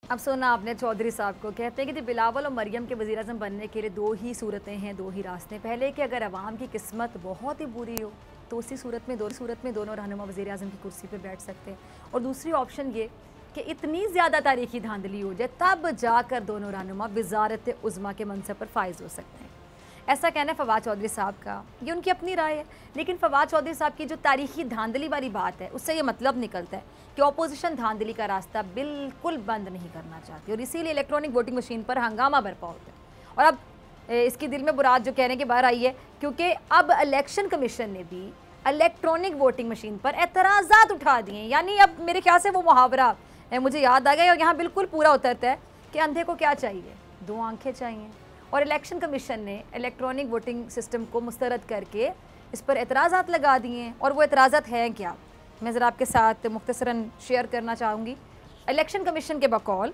अब सुना आपने चौधरी साहब को, कहते हैं कि बिलावल और मरियम के वज़ीर-ए-आज़म बनने के लिए दो ही सूरतें हैं, दो ही रास्ते। पहले कि अगर अवाम की किस्मत बहुत ही बुरी हो तो उसी सूरत में दोनों रहनुमा वज़ीर-ए-आज़म की कुर्सी पर बैठ सकते हैं, और दूसरी ऑप्शन ये कि इतनी ज़्यादा तारीखी धांधली हो जाए तब जाकर दोनों रहनुमा वज़ारत उज़्मा के मनसब पर फाइज हो सकते हैं। ऐसा कहना है फवाद चौधरी साहब का, ये उनकी अपनी राय है। लेकिन फवाद चौधरी साहब की जो तारीखी धांधली वाली बात है उससे ये मतलब निकलता है कि अपोजिशन धांधली का रास्ता बिल्कुल बंद नहीं करना चाहती, और इसीलिए इलेक्ट्रॉनिक वोटिंग मशीन पर हंगामा बरपा होता है। और अब इसकी दिल में बुरात जो कहने के बाहर आई है, क्योंकि अब इलेक्शन कमीशन ने भी इलेक्ट्रॉनिक वोटिंग मशीन पर एतराज़ात उठा दिए। यानी अब मेरे ख्याल से वो मुहावरा मुझे याद आ गया, और यहाँ बिल्कुल पूरा उतरता है कि अंधे को क्या चाहिए, दो आंखें चाहिए। और इलेक्शन कमीशन ने इलेक्ट्रॉनिक वोटिंग सिस्टम को मुस्तरद करके इस पर एतराज़ात लगा दिए हैं। और वो एतराज़ात हैं क्या, मैं ज़रा आपके साथ मुख्तसरन शेयर करना चाहूँगी। इलेक्शन कमीशन के बकौल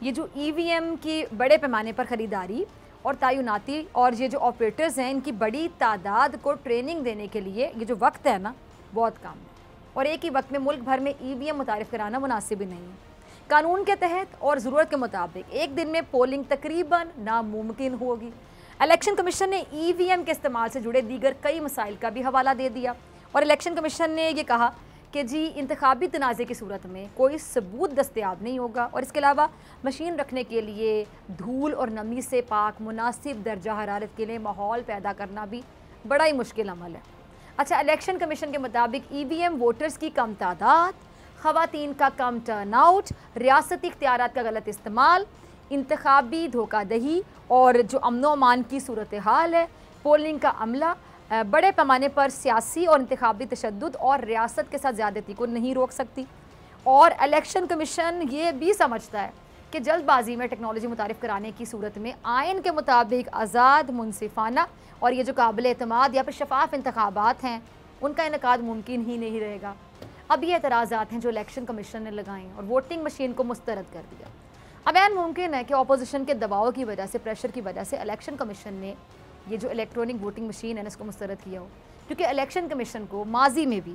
ये जो EVM की बड़े पैमाने पर ख़रीदारी और तैनाती और ये जो ऑपरेटर्स हैं, इनकी बड़ी तादाद को ट्रेनिंग देने के लिए ये जो वक्त है ना, बहुत कम है। और एक ही वक्त में मुल्क भर में EVM मुतारिफ़ कराना मुनासिब ही नहीं है। कानून के तहत और ज़रूरत के मुताबिक एक दिन में पोलिंग तकरीबन नामुमकिन होगी। इलेक्शन कमीशन ने EVM के इस्तेमाल से जुड़े दीगर कई मसाइल का भी हवाला दे दिया, और इलेक्शन कमीशन ने यह कहा कि जी इंतखाबी तनाज़े की सूरत में कोई सबूत दस्तयाब नहीं होगा, और इसके अलावा मशीन रखने के लिए धूल और नमी से पाक मुनासिब दर्जा हरारत के लिए माहौल पैदा करना भी बड़ा ही मुश्किल अमल है। अच्छा, इलेक्शन कमीशन के मुताबिक EVM वोटर्स की कम तादाद, ख़वातीन का कम टर्नआउट, रियासती इख्तियारात का गलत इस्तेमाल, इंतखाबी धोखादही और जो अमनो अमान की सूरत हाल है, पोलिंग का अमला, बड़े पैमाने पर सियासी और इंतखाबी तशद्दुद और रियासत के साथ ज़्यादती को नहीं रोक सकती। और इलेक्शन कमीशन ये भी समझता है कि जल्दबाजी में टेक्नोलॉजी मुतारिफ़ कराने की सूरत में आइन के मुताबिक आज़ाद, मुनसिफाना और ये जो काबिल एतमाद या फिर शफाफ इंतखाबात हैं उनका इनकाद मुमकिन ही नहीं रहेगा। अब ये एतराज़ात हैं जो इलेक्शन कमीशन ने लगाए और वोटिंग मशीन को मुस्तरद कर दिया। अब ऐन मुमकिन है कि अपोजिशन के दबाव की वजह से, प्रेशर की वजह से इलेक्शन कमीशन ने ये जो इलेक्ट्रॉनिक वोटिंग मशीन है इसको मुस्तरद किया हो, क्योंकि इलेक्शन कमीशन को माजी में भी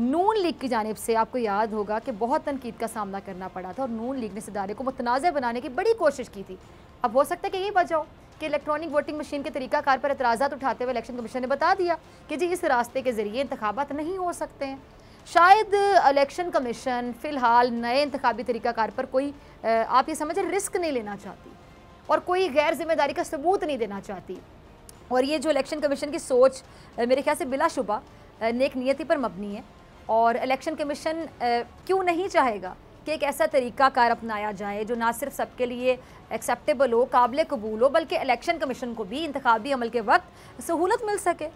नून लीग की जानिब से, आपको याद होगा कि बहुत तनकीद का सामना करना पड़ा था, और नून लीग ने इस इदारे को मुतनाज़ बनाने की बड़ी कोशिश की थी। अब हो सकता है कि यही वजह हो कि इलेक्ट्रॉनिक वोटिंग मशीन के तरीक़ाकार पर एतराज़ात उठाते हुए इलेक्शन कमीशन ने बता दिया कि जी इस रास्ते के ज़रिए इंतखाबात नहीं हो सकते हैं। शायद इलेक्शन कमीशन फ़िलहाल नए इंतखाबी तरीक़ाकार पर कोई आप ये समझें रिस्क नहीं लेना चाहती, और कोई गैर जिम्मेदारी का सबूत नहीं देना चाहती। और ये जो इलेक्शन कमीशन की सोच मेरे ख्याल से बिलाशुबा नेक नियति पर मबनी है, और इलेक्शन कमीशन क्यों नहीं चाहेगा कि एक ऐसा तरीक़ाकार अपनाया जाए जो ना सिर्फ सबके लिए एक्सेप्टेबल हो, काबिल कबूल हो, बल्कि इलेक्शन कमीशन को भी इंतखाबी अमल के वक्त सहूलत मिल सके।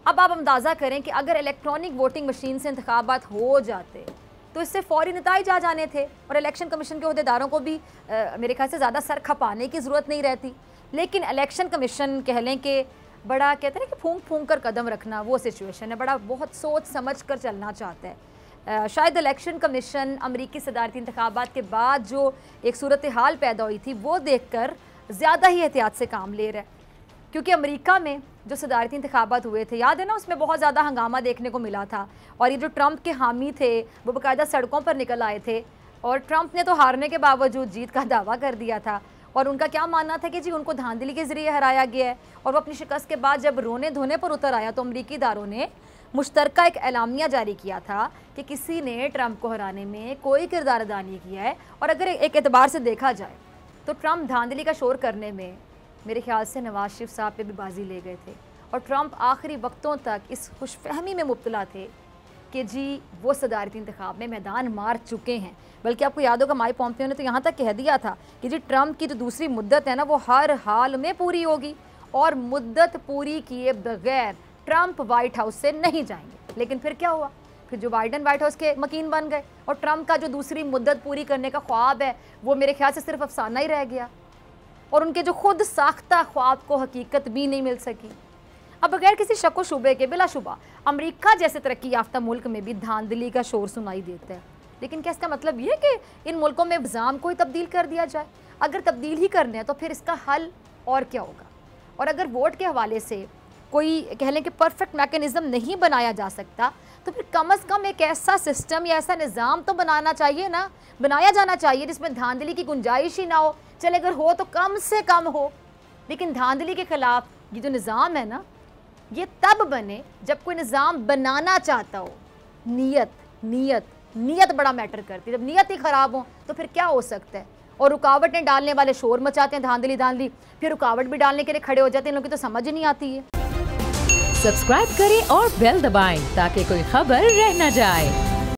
अब आप अंदाज़ा करें कि अगर इलेक्ट्रॉनिक वोटिंग मशीन से इंतखाबात हो जाते तो इससे फ़ौरी नताइज आ जाने थे, और इलेक्शन कमीशन के अहदेदारों को भी मेरे ख्याल से ज़्यादा सर खपाने की ज़रूरत नहीं रहती। लेकिन इलेक्शन कमीशन कह लें कि बड़ा कहते हैं कि फूंक फूंक कर कदम रखना, वो सिचुएशन है, बड़ा बहुत सोच समझ कर चलना चाहता है। शायद इलेक्शन कमीशन अमरीकी सदारती इंतखाबात के बाद जो एक सूरत हाल पैदा हुई थी वो देख कर ज़्यादा ही एहतियात से काम ले रहा है, क्योंकि अमेरिका में जो सदारती इंतखाबात हुए थे, याद है ना, उसमें बहुत ज़्यादा हंगामा देखने को मिला था, और ये जो ट्रंप के हामी थे वो बाकायदा सड़कों पर निकल आए थे, और ट्रंप ने तो हारने के बावजूद जीत का दावा कर दिया था, और उनका क्या मानना था कि जी उनको धांधली के ज़रिए हराया गया है। और वो अपनी शिकस्त के बाद जब रोने धोने पर उतर आया तो अमरीकी इदारों ने मुश्तरका एक एलामिया जारी किया था कि किसी ने ट्रंप को हराने में कोई किरदार अदा नहीं किया है। और अगर एक एतबार से देखा जाए तो ट्रंप धांधली का शोर करने में मेरे ख्याल से नवाज शरीफ साहब पे भी बाजी ले गए थे, और ट्रंप आखिरी वक्तों तक इस खुशफहमी में मुब्तला थे कि जी वो सदारती इंतखाब में मैदान मार चुके हैं। बल्कि आपको याद होगा माइक पॉम्पियो ने तो यहाँ तक कह दिया था कि जी ट्रंप की जो दूसरी मुद्दत है ना वो हर हाल में पूरी होगी, और मुद्दत पूरी किए बगैर ट्रंप वाइट हाउस से नहीं जाएंगे। लेकिन फिर क्या हुआ, फिर जो बाइडन वाइट हाउस के मकीन बन गए, और ट्रंप का जो दूसरी मुद्दत पूरी करने का ख्वाब है वो मेरे ख्याल से सिर्फ अफसाना ही रह गया, और उनके जो खुद साख्ता ख्वाब को हकीकत भी नहीं मिल सकी। अब बगैर किसी शक व शुबे के बिलाशुबा अमेरिका जैसे तरक्की याफ्ता मुल्क में भी धांधली का शोर सुनाई देता है। लेकिन क्या इसका मतलब ये है कि इन मुल्कों में निज़ाम को ही तब्दील कर दिया जाए? अगर तब्दील ही करने हैं तो फिर इसका हल और क्या होगा? और अगर वोट के हवाले से कोई कह लें कि परफेक्ट मैकेनिज़्म नहीं बनाया जा सकता तो फिर कम से कम एक ऐसा सिस्टम या ऐसा निज़ाम तो बनाना चाहिए ना, बनाया जाना चाहिए जिसमें धांधली की गुंजाइश ही ना हो। चले अगर हो तो कम से कम हो, लेकिन धांधली के खिलाफ ये जो निज़ाम है ना, ये तब बने जब कोई निज़ाम बनाना चाहता हो। नीयत नीयत नीयत बड़ा मैटर करती है। जब नीयत ही ख़राब हो तो फिर क्या हो सकता है। और रुकावटें डालने वाले शोर मचाते हैं, धांधली धांधली, फिर रुकावट भी डालने के लिए खड़े हो जाते हैं। इन लोगों की तो समझ ही नहीं आती है। सब्सक्राइब करें और बेल दबाएं ताकि कोई खबर रह न जाए।